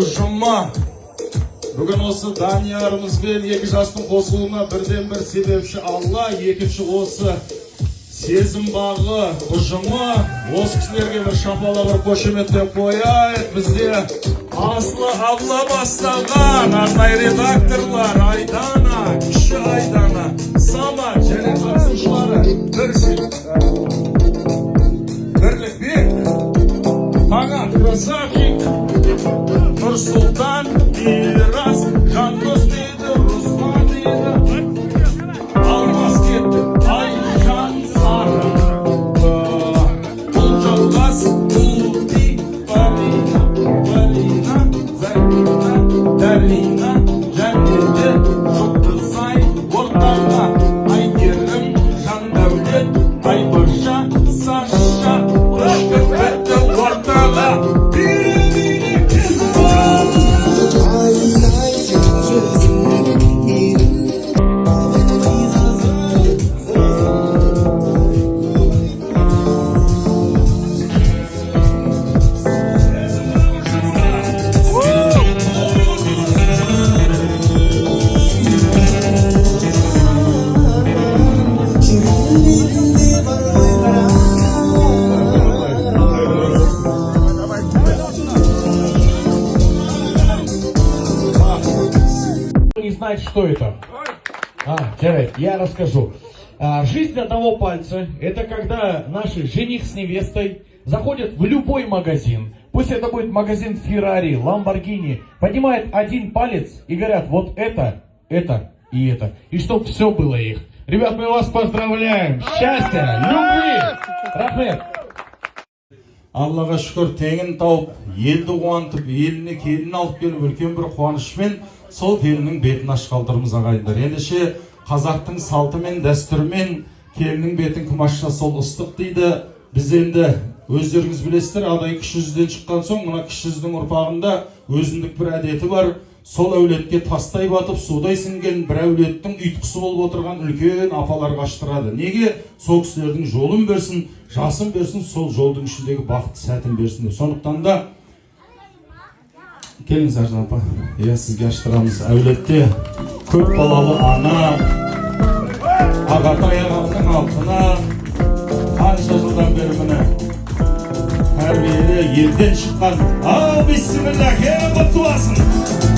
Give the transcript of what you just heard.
Жұмма, бүгін осы Даниярымызбен екі жастың қосылуына бірден бір себепші Алла, екінші осы сезім бағы ұжымы. Осы кісілерге бір шапала бір қошеметтеп қояйық. Бізде Асылы Абла бастаған арнайы редакторлар Айдана, кіші Айдана, Сама және қатысушылары Бірлікбек, Таңат Красавчик, Нұрсұлтан, Мирас, Жандос дейді, Руслан дейді, Алмас кетті, Айжан Сары, Ұлжалғас, Ұлти, Барина, Зарина, Дәрина, Жәнеті, Жұлдызай, Ортаға, Айгерім, Жандәулет, Айбаша, Саша, Құшқыртты, Ортаға, Не знает, что это. Я расскажу. Жизнь одного пальца – это когда наши жених с невестой заходят в любой магазин. Пусть это будет магазин Феррари, Ламборгини. Поднимают один палец и говорят, вот это и это. И чтоб все было их. Ребят, мы вас поздравляем. Счастья, любви. Рахмет. Аллаға шүкір теңін тауып, елді қуантып, еліне келін алып келіп, үлкен бір қуанышпен сол келіннің бетін ашқалтырмыз ағайындар. Ендеше қазақтың салты мен дәстүрімен келіннің бетін кім ашса сол ыстық дейді. Біз енді өздеріңіз білесіздер, адай кіші жүзден шыққан соң, мына кіші жүздің ұрпағында өзіндік бір әдеті бар. Сол әулетке тастай батып, судай сіңген бір әулеттің ұйтқысы болып отырған үлкен апалар қаштырады. Неге? Сол кісілердің жолын берсін, жасын берсін, сол жолдың ішіндегі бақытты сәтін берсін. Сондықтан да келіңіз Аржан апа, сізге аштырамыз. Әулетте көп балалы ана, Ағатай ағамның алтына қанша жылдан бері міне тәрбиелі елден шыққан. Ал бисмилlah, құтты болсын.